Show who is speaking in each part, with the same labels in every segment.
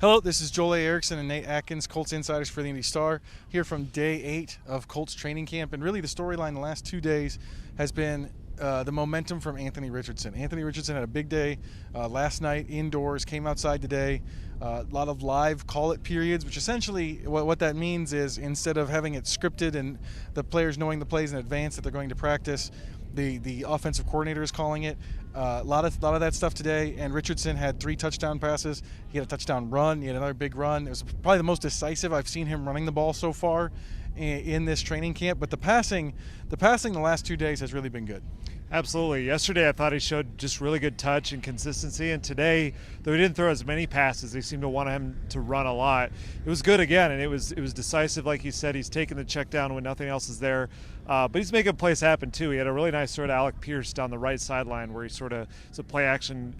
Speaker 1: Hello, this is Joel Erickson and Nate Atkins, Colts Insiders for the Indy Star, here from day 8 of Colts training camp. And really the storyline the last 2 days has been the momentum from Anthony Richardson. Anthony Richardson had a big day last night indoors, came outside today. A lot of live call-it periods, which essentially what that means is instead of having it scripted and the players knowing the plays in advance that they're going to practice, the offensive coordinator is calling it. A lot of that stuff today, and Richardson had 3 touchdown passes. He had a touchdown run. He had another big run. It was probably the most decisive I've seen him running the ball so far in this training camp. But the passing the last 2 days has really been good.
Speaker 2: Absolutely. Yesterday I thought he showed just really good touch and consistency, and today, though he didn't throw as many passes, they seemed to want him to run a lot. It was good again, and it was decisive, like you said. He's taking the check down when nothing else is there, but he's making plays happen too. He had a really nice sort of Alec Pierce down the right sideline where he sort of it's a play action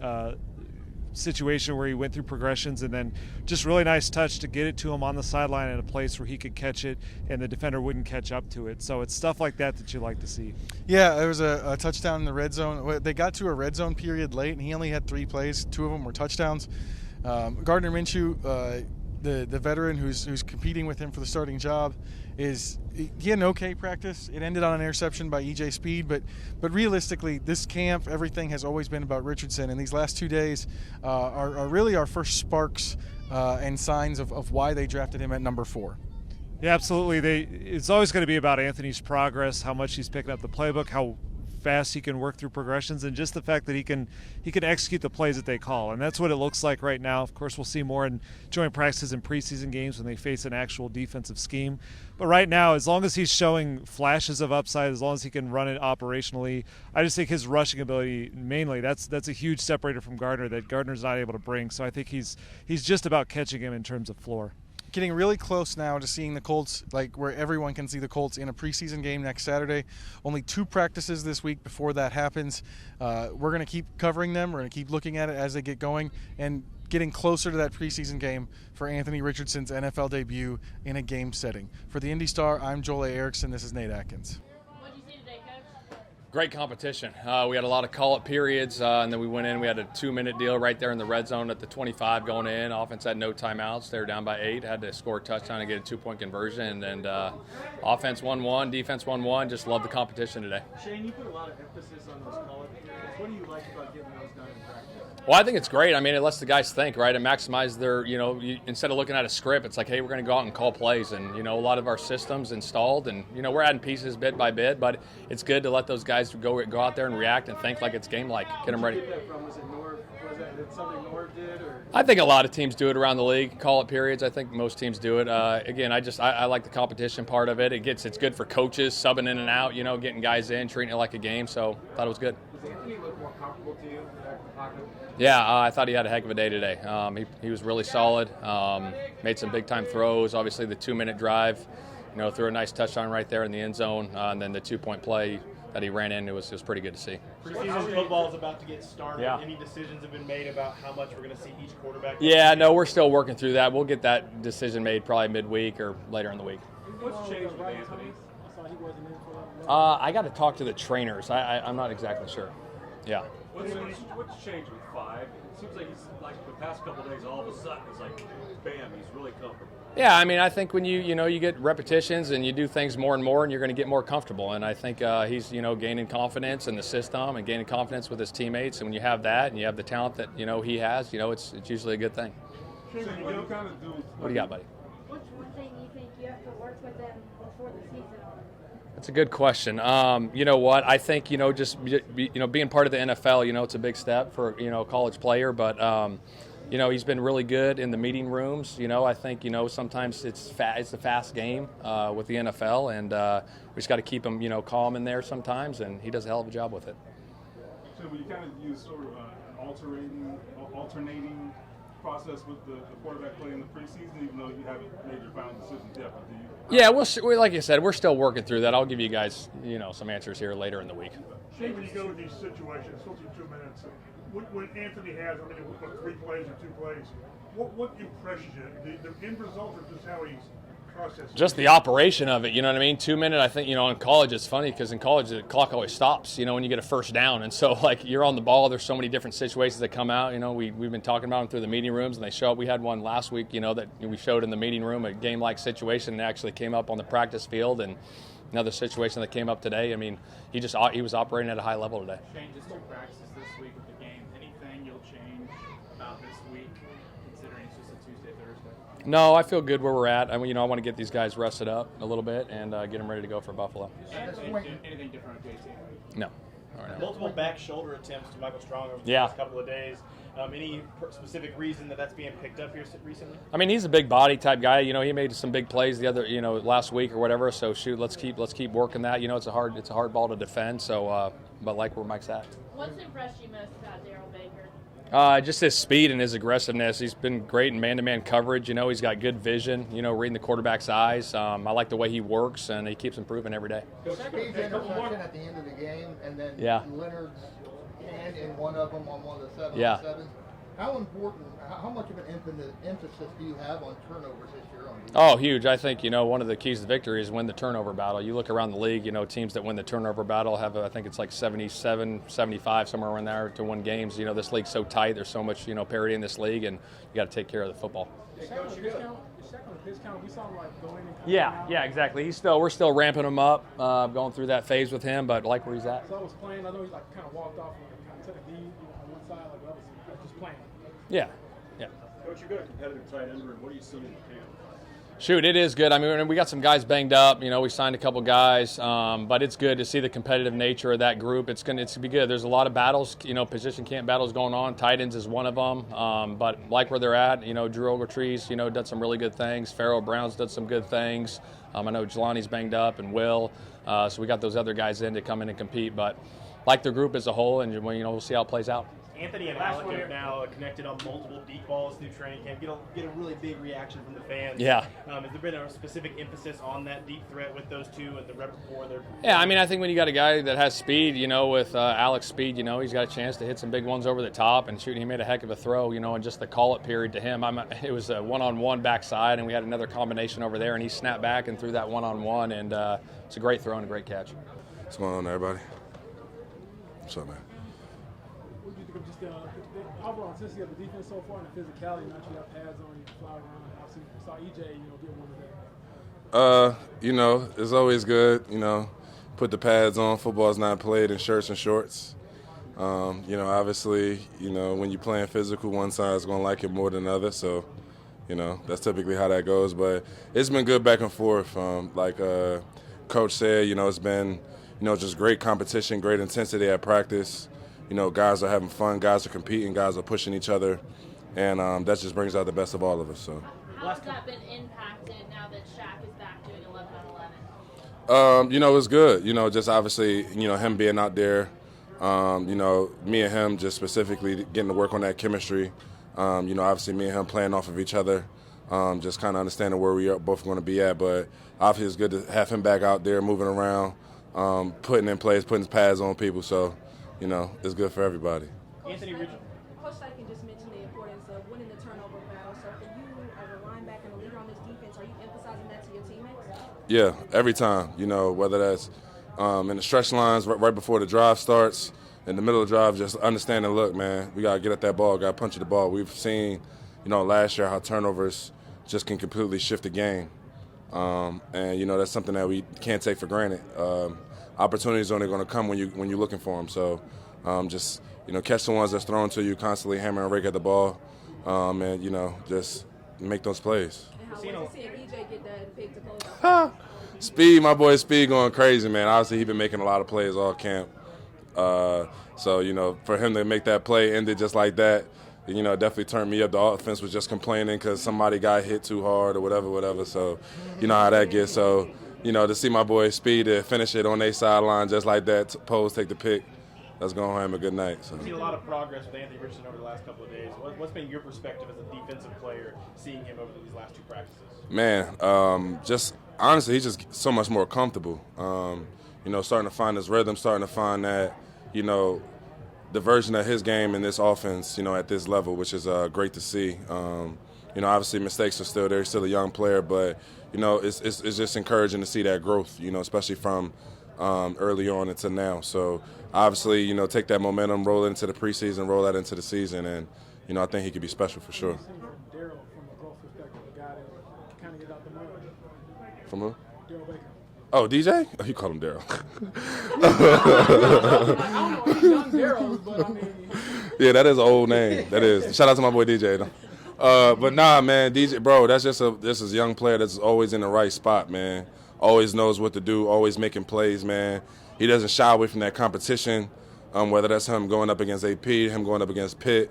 Speaker 2: situation where he went through progressions and then just really nice touch to get it to him on the sideline in a place where he could catch it and the defender wouldn't catch up to it. So it's stuff like that you like to see.
Speaker 1: Yeah, there was a touchdown in the red zone. They got to a red zone period late, and he only had 3 plays. 2 of them were touchdowns. Gardner Minshew, the veteran who's competing with him for the starting job, he had an okay practice. It ended on an interception by E.J. Speed, but realistically, this camp, everything has always been about Richardson, and these last 2 days are really our first sparks and signs of why they drafted him at number 4.
Speaker 2: Yeah, absolutely. It's always going to be about Anthony's progress, how much he's picking up the playbook, how fast he can work through progressions, and just the fact that he can execute the plays that they call. And that's what it looks like right now. Of course, we'll see more in joint practices and preseason games when they face an actual defensive scheme. But right now, as long as he's showing flashes of upside, as long as he can run it operationally, I just think his rushing ability mainly, that's a huge separator from Gardner that Gardner's not able to bring. So I think he's just about catching him in terms of floor.
Speaker 1: Getting really close now to seeing the Colts, like where everyone can see the Colts in a preseason game next Saturday. Only 2 practices this week before that happens. We're going to keep covering them. We're going to keep looking at it as they get going and getting closer to that preseason game for Anthony Richardson's NFL debut in a game setting. For the Indy Star, I'm Joel Erickson. This is Nate Atkins.
Speaker 3: Great competition. We had a lot of call-up periods, and then we went in. We had a 2-minute deal right there in the red zone at the 25 going in. Offense had no timeouts. They were down by 8. Had to score a touchdown and get a 2-point conversion. And offense won 1, defense won 1. Just love the competition today.
Speaker 1: Shane, you put a lot of emphasis on those call-up periods. What do you like about getting those done in practice?
Speaker 3: Well, I think it's great. I mean, it lets the guys think, right, and maximize their, instead of looking at a script, it's like, hey, we're going to go out and call plays. And, a lot of our system's installed, and, we're adding pieces bit by bit, but it's good to let those guys go out there and react and think like it's game-like, get them ready.
Speaker 1: Where did you get that from? Was it something Norv did? Or?
Speaker 3: I think a lot of teams do it around the league, call-up periods. I think most teams do it. Again, I like the competition part of it. It's good for coaches, subbing in and out, getting guys in, treating it like a game, so I thought it was good.
Speaker 1: Does Anthony look more comfortable to you in the pocket?
Speaker 3: Yeah, I thought he had a heck of a day today. He was really solid, made some big-time throws. Obviously, the 2-minute drive, threw a nice touchdown right there in the end zone, and then the 2-point play that he ran in, it was pretty good to see.
Speaker 4: Preseason football is about to get started.
Speaker 3: Yeah.
Speaker 4: Any decisions have been made about how much we're going to see each quarterback?
Speaker 3: Yeah, no, we're still working through that. We'll get that decision made probably midweek or later in the week.
Speaker 4: What's changed with Anthony?
Speaker 3: I got to talk to the trainers. I'm not exactly sure. Yeah.
Speaker 5: What's changed with 5? It seems like he's like the past couple of days, all of a sudden it's like, bam, he's really comfortable.
Speaker 3: Yeah, I mean, I think when you get repetitions and you do things more and more, and you're going to get more comfortable. And I think he's gaining confidence in the system and gaining confidence with his teammates. And when you have that and you have the talent that he has, it's usually a good thing.
Speaker 5: So
Speaker 3: What do you got, buddy?
Speaker 6: What's one thing you think you have to work with them before the season?
Speaker 3: That's a good question. You know what? I think just being part of the NFL, it's a big step for a college player, but he's been really good in the meeting rooms. I think sometimes it's a fast game with the NFL, and we just got to keep him calm in there sometimes, and he does a hell of a job with it.
Speaker 7: So will you kind of use sort of an alternating process with the quarterback play in the preseason, even though you haven't made your final decision yet? But do you?
Speaker 3: Yeah, we're like you said, we're still working through that. I'll give you guys some answers here later in the week.
Speaker 8: Shane, when you go to these situations, it's only 2 minutes. When Anthony has, 3 plays or 2 plays, what impresses you? The end result or just process?
Speaker 3: Just the operation of it, you know what I mean? 2 minute, I think, you know, in college it's funny because in college the clock always stops, you know, when you get a first down. And so, like, you're on the ball, there's so many different situations that come out. You know, we've been talking about them through the meeting rooms, and they show up. We had one last week, you know, that we showed in the meeting room, a game-like situation, and it actually came up on the practice field. And another situation that came up today, I mean, he was operating at a high level today.
Speaker 9: Shane, just 2 practices this week with the game. Anything you'll change about this week, considering it's just a Tuesday, Thursday?
Speaker 3: No, I feel good where we're at. I mean, you know, I want to get these guys rested up a little bit and get them ready to go for Buffalo.
Speaker 9: Anything different on JT?
Speaker 3: No. All right.
Speaker 4: Multiple back shoulder attempts to Michael Strong over the
Speaker 3: Yeah.
Speaker 4: last couple of days. Any specific reason that that's being picked up here recently?
Speaker 3: I mean, he's a big body type guy. You know, he made some big plays last week or whatever. So shoot, let's keep working that. You know, it's a hard ball to defend. So, but like where Mike's at.
Speaker 6: What's impressed you most about Darrell Baker?
Speaker 3: Just his speed and his aggressiveness. He's been great in man-to-man coverage. You know, he's got good vision. You know, reading the quarterback's eyes. I like the way he works, and he keeps improving every day.
Speaker 10: Speed's interception at the end of the game, and then Leonard's hand in one of them on one of the 7-on-7s. How important? How much of an emphasis do you have on turnovers this year?
Speaker 3: Oh, huge. I think, you know, one of the keys to victory is win the turnover battle. You look around the league, you know, teams that win the turnover battle have, I think it's like 77, 75, somewhere around there to win games. You know, this league's so tight. There's so much, you know, parity in this league, and you got to take care of the football. Yeah, exactly. We're still ramping him up, going through that phase with him, but like where he's at.
Speaker 11: So I was playing. I know he like kind of walked off and kind of took a knee on one side, like I was just playing.
Speaker 3: Yeah.
Speaker 5: Coach, you've got a competitive tight end room. What are you seeing in the camp?
Speaker 3: Shoot, it is good. I mean, we got some guys banged up. You know, we signed a couple guys, but it's good to see the competitive nature of that group. It's gonna be good. There's a lot of battles, you know, position camp battles going on. Tight ends is one of them. But like where they're at, you know, Drew Ogletree's, you know, done some really good things. Pharaoh Brown's done some good things. I know Jelani's banged up and Will. So we got those other guys in to come in and compete. But like the group as a whole, and you know, we'll see how it plays out.
Speaker 4: Anthony and Alec have now connected on multiple deep balls through training camp. Get a really big reaction from the fans.
Speaker 3: Yeah.
Speaker 4: Has there been a specific emphasis on that deep threat with those two and the rep before?
Speaker 3: Yeah, I mean, I think when you got a guy that has speed, you know, with Alec's speed, you know, he's got a chance to hit some big ones over the top and shoot. He made a heck of a throw, you know, and just the call-up period to him. It was a one-on-one backside, and we had another combination over there, and he snapped back and threw that one-on-one, and it's a great throw and a great catch.
Speaker 12: What's going on, everybody? What's up, man?
Speaker 11: What do you think of just the overall intensity of the defense so far and the physicality? Now you have pads on, you fly around. Obviously, we saw EJ, you know, get one of that.
Speaker 12: You know, it's always good, you know, put the pads on. Football's not played in shirts and shorts. You know, obviously, you know, when you're playing physical, one side's going to like it more than the other. So, you know, that's typically how that goes. But it's been good back and forth. Like Coach said, you know, it's been, you know, just great competition, great intensity at practice. You know, guys are having fun, guys are competing, guys are pushing each other, and that just brings out the best of all of us. So.
Speaker 6: How has that been impacted now that Shaq is back doing 11 on 11?
Speaker 12: You know, it's good. You know, just obviously, you know, him being out there, you know, me and him just specifically getting to work on that chemistry. You know, obviously me and him playing off of each other, just kind of understanding where we are both going to be at. But obviously it's good to have him back out there moving around, putting in place, putting his pads on people. So, you know, it's good for everybody.
Speaker 4: Anthony Richardson.
Speaker 13: Coach Steichen just mentioned the importance of winning the turnover battle. So for you as a linebacker and a leader on this defense, are you emphasizing that to your teammates?
Speaker 12: Yeah, every time. You know, whether that's in the stretch lines right before the drive starts, in the middle of the drive, just understanding, look, man, we got to get at that ball, got to punch the ball. We've seen, you know, last year how turnovers just can completely shift the game. And, you know, that's something that we can't take for granted. Opportunities are only going to come when you're looking for them. So just, you know, catch the ones that's thrown to you, constantly hammer and rake at the ball, and, you know, just make those plays.
Speaker 13: And how was it seeing EJ get that pick to close out?
Speaker 12: Speed, my boy Speed going crazy, man. Obviously, he's been making a lot of plays all camp. So, you know, for him to make that play ended just like that, you know, definitely turned me up. The offense was just complaining because somebody got hit too hard or whatever. So, you know how that gets. So, you know, to see my boy Speed to finish it on their sideline just like that, pose, take the pick, that's going to have him a good night. So.
Speaker 4: We've seen a lot of progress with Anthony Richardson over the last couple of days. What's been your perspective as a defensive player seeing him over these last two practices?
Speaker 12: Man, just honestly, he's just so much more comfortable. You know, starting to find his rhythm, starting to find that, you know, the version of his game in this offense, you know, at this level, which is great to see. Obviously mistakes are still there. He's still a young player, but, it's just encouraging to see that growth, especially from early on until now. So, obviously, take that momentum, roll it into the preseason, roll that into the season, and, I think he could be special for sure.
Speaker 11: Darrell, from a growth perspective, a guy that kind of get out the mud.
Speaker 12: From who?
Speaker 11: Darrell Baker.
Speaker 12: Oh, DJ? Oh, you call him Darrell.
Speaker 11: I don't know if he's young Darrell, but I mean.
Speaker 12: Yeah, that is an old name. That is. Shout out to my boy DJ, though. But nah, man, DJ, bro, that's just a young player that's always in the right spot, man. Always knows what to do, always making plays, man. He doesn't shy away from that competition, whether that's him going up against AP, him going up against Pitt,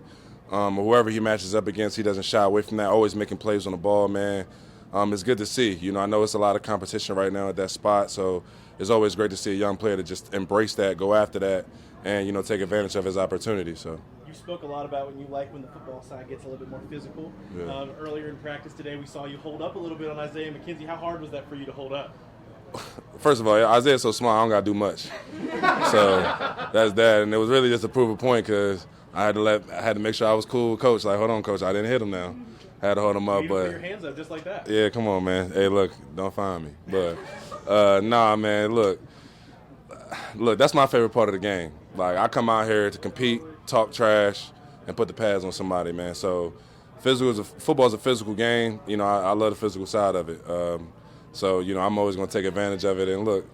Speaker 12: or whoever he matches up against, he doesn't shy away from that, always making plays on the ball, man. It's good to see. I know it's a lot of competition right now at that spot, so it's always great to see a young player to just embrace that, go after that, and, take advantage of his opportunity. So.
Speaker 4: You spoke a lot about when the football side gets a little bit more physical.
Speaker 12: Yeah.
Speaker 4: Earlier in practice today, we saw you hold up a little bit on Isaiah McKenzie. How hard was that for you to hold up?
Speaker 12: First of all, Isaiah's so small, I don't got to do much. So that's that. And it was really just to prove a point because I had to make sure I was cool with Coach. Like, hold on, Coach, I didn't hit him now. I had to hold him up.
Speaker 4: You
Speaker 12: but
Speaker 4: put your hands up just like that.
Speaker 12: Yeah, come on, man. Hey, look, don't find me. But, nah, man, look, that's my favorite part of the game. Like, I come out here to compete, talk trash, and put the pads on somebody, man. So football's a physical game. I love the physical side of it. So, I'm always going to take advantage of it. And, look,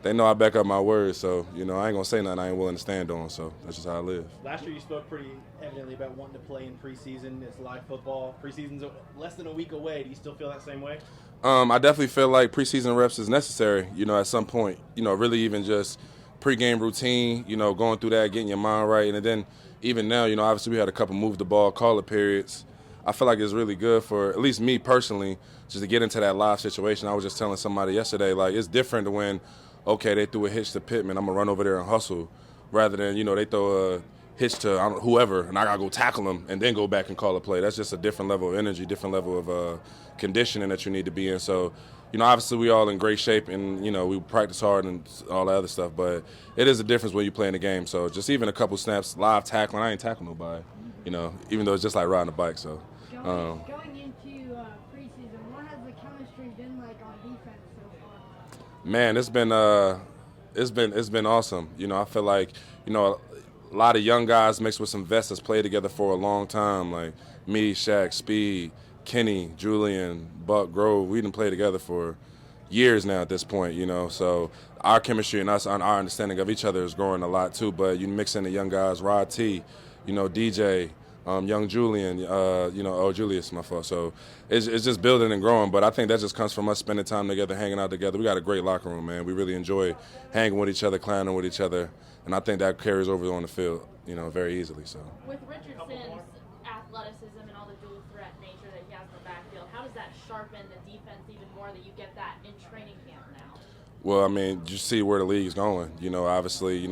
Speaker 12: they know I back up my words. So, I ain't going to say nothing I ain't willing to stand on. So that's just how I live.
Speaker 4: Last year you spoke pretty evidently about wanting to play in preseason. It's live football. Preseason's less than a week away. Do you still feel that same way?
Speaker 12: I definitely feel like preseason reps is necessary, at some point. Really even just pregame routine, going through that, getting your mind right. And then even now, obviously we had a couple move the ball, call it periods. I feel like it's really good for, at least me personally, just to get into that live situation. I was just telling somebody yesterday, like, it's different when, okay, they threw a hitch to Pittman, I'm going to run over there and hustle, rather than, they throw a hitch to whoever, and I got to go tackle them and then go back and call a play. That's just a different level of energy, different level of conditioning that you need to be in. So, obviously we all in great shape and, we practice hard and all that other stuff, but it is a difference when you play in the game. So just even a couple snaps, live tackling, I ain't tackling nobody, even though it's just like riding a bike. So
Speaker 14: Going into preseason, what has the chemistry been like on defense so far?
Speaker 12: Man, it's been awesome. I feel like, a lot of young guys mixed with some vets that's played together for a long time, like me, Shaq, Speed, Kenny, Julian, Buck, Grove. We done play together for years now at this point, So our chemistry and our understanding of each other is growing a lot too. But you mix in the young guys, Rod T, DJ, young Julian, Julius, my fault. So it's just building and growing. But I think that just comes from us spending time together, hanging out together. We got a great locker room, man. We really enjoy hanging with each other, clowning with each other. And I think that carries over on the field, very easily. So
Speaker 6: with Richardson's athleticism and all the dual threat nature that he has in the backfield, how does that sharpen the defense even more that you get that in training camp now?
Speaker 12: Well, I mean, you see where the league's going. Obviously,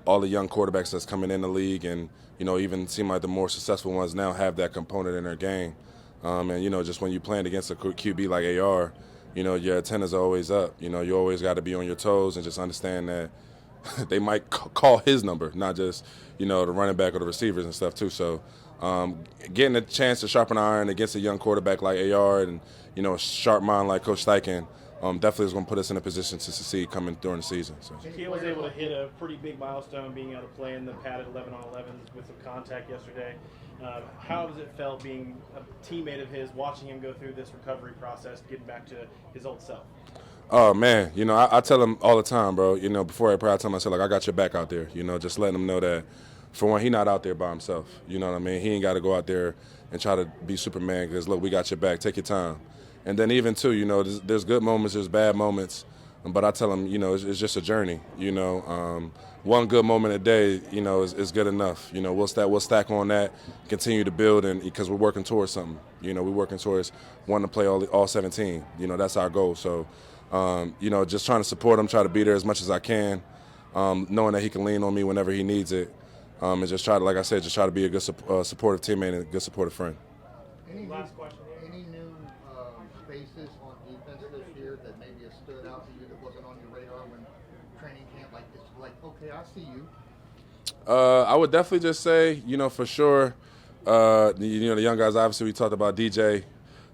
Speaker 12: all the young quarterbacks that's coming in the league and, even seem like the more successful ones now have that component in their game. And, just when you're playing against a QB like AR, your antennas are always up. You always got to be on your toes and just understand that they might call his number, not just, the running back or the receivers and stuff too. So getting a chance to sharpen iron against a young quarterback like AR and, a sharp mind like Coach Steichen definitely is going to put us in a position to succeed coming during the season. So.
Speaker 4: He was able to hit a pretty big milestone being able to play in the padded 11-on-11s with some contact yesterday. How has it felt being a teammate of his, watching him go through this recovery process, getting back to his old self?
Speaker 12: Oh, man, I tell him all the time, bro, before I pray, I tell him, I say, like, I got your back out there, just letting him know that, for one, he not out there by himself, you know what I mean? He ain't got to go out there and try to be Superman because, look, we got your back, take your time. And then even, too, there's good moments, there's bad moments, but I tell him, it's just a journey, one good moment a day, is good enough. We'll stack on that, continue to build, and because we're working towards something, we're working towards wanting to play all 17, that's our goal, so. Just trying to support him, try to be there as much as I can, knowing that he can lean on me whenever he needs it, and just try to, like I said, just try to be a good supportive teammate and a good supportive friend.
Speaker 10: Last question. Any new faces on defense this year that maybe has stood out to you that wasn't on your radar when training camp? Like, okay, I see you.
Speaker 12: I would definitely just say, for sure, The young guys, obviously we talked about DJ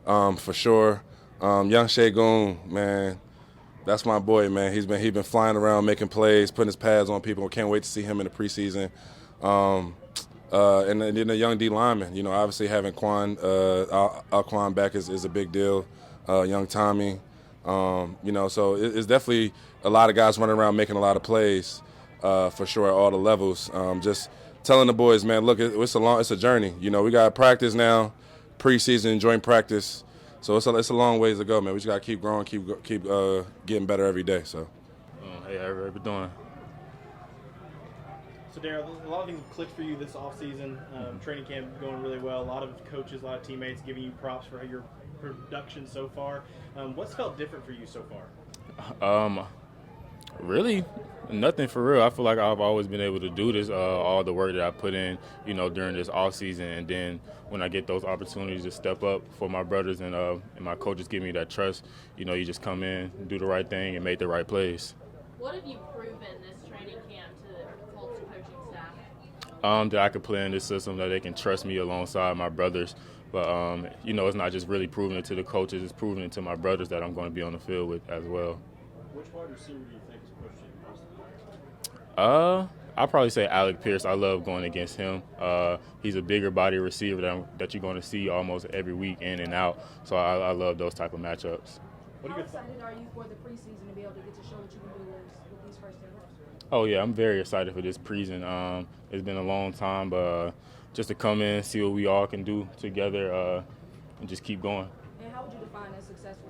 Speaker 12: for sure. Young Shagun, man, that's my boy, man. He's been flying around making plays, putting his pads on people. Can't wait to see him in the preseason. And then the young D lineman, obviously having Alquan back is a big deal. Young Tommy, so it's definitely a lot of guys running around making a lot of plays for sure at all the levels. Just telling the boys, man, look, it's a journey. We got practice now, preseason, joint practice. So it's a long ways to go, man. We just got to keep growing, keep getting better every day. So.
Speaker 15: Hey, how you doing?
Speaker 4: So, Darrell, a lot of things have clicked for you this offseason. Training camp going really well. A lot of coaches, a lot of teammates giving you props for your production so far. What's felt different for you so far?
Speaker 15: Really, nothing for real. I feel like I've always been able to do this, all the work that I put in, during this off season, and then when I get those opportunities to step up for my brothers and my coaches give me that trust, you just come in, do the right thing, and make the right plays.
Speaker 6: What have you proven this training camp to the Colts coaching staff?
Speaker 15: That I could play in this system, that they can trust me alongside my brothers. But, it's not just really proving it to the coaches, it's proving it to my brothers that I'm going to be on the field with as well.
Speaker 5: Which wide receiver do you think is pushing you most?
Speaker 15: I'll probably say Alec Pierce. I love going against him. He's a bigger body receiver that you're going to see almost every week in and out. So I love those type of matchups.
Speaker 13: How excited are you for the preseason to be able to get to show what you can do with these first 10 reps?
Speaker 15: Oh, yeah, I'm very excited for this preseason. It's been a long time, but just to come in, see what we all can do together, and just keep going.
Speaker 13: And how would you define a successful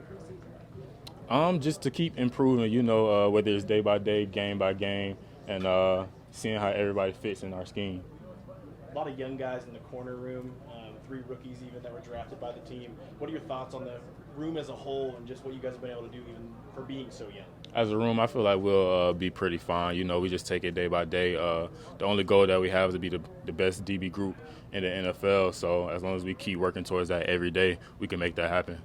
Speaker 13: preseason?
Speaker 15: Just to keep improving, whether it's day by day, game by game, and seeing how everybody fits in our scheme.
Speaker 4: A lot of young guys in the corner room, 3 rookies even that were drafted by the team. What are your thoughts on the room as a whole and just what you guys have been able to do even for being so young?
Speaker 15: As a room, I feel like we'll be pretty fine. We just take it day by day. The only goal that we have is to be the best DB group in the NFL. So as long as we keep working towards that every day, we can make that happen.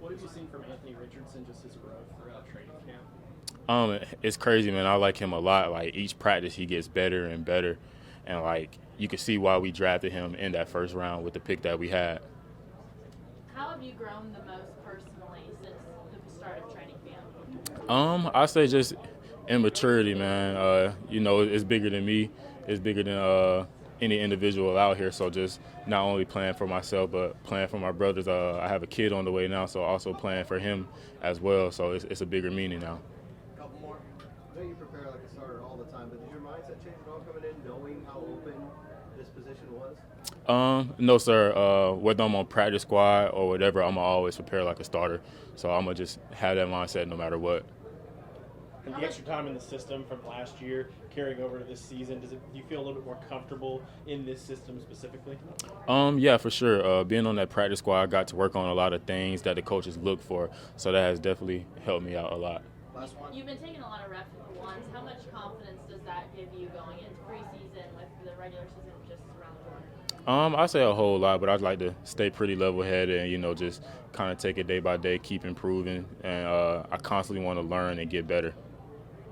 Speaker 4: What have you seen from Anthony Richardson, just his growth throughout training camp?
Speaker 15: It's crazy, man. I like him a lot. Like, each practice he gets better and better. And, you can see why we drafted him in that first round with the pick that we had.
Speaker 6: How have you grown the most personally since the start of training camp?
Speaker 15: I say just immaturity, man. It's bigger than me. It's bigger than any individual out here. So just not only playing for myself, but playing for my brothers. I have a kid on the way now, so also playing for him as well. So it's a bigger meaning now.
Speaker 16: A couple more. I know you prepare like a starter all the time, but did your mindset change at all coming in, knowing how open this position was?
Speaker 15: No, sir. Whether I'm on practice squad or whatever, I'm always prepare like a starter. So I'm going to just have that mindset no matter what.
Speaker 4: And the extra time in the system from last year carrying over to this season, do you feel a little bit more comfortable in this system specifically?
Speaker 15: Yeah, for sure. Being on that practice squad, I got to work on a lot of things that the coaches look for. So that has definitely helped me out a lot.
Speaker 16: Last one.
Speaker 6: You've been taking a lot of reps at once. How much confidence does that give you going into preseason with the regular season just around the corner?
Speaker 15: I say a whole lot, but I'd like to stay pretty level-headed and, just kind of take it day by day, keep improving. And I constantly want to learn and get better.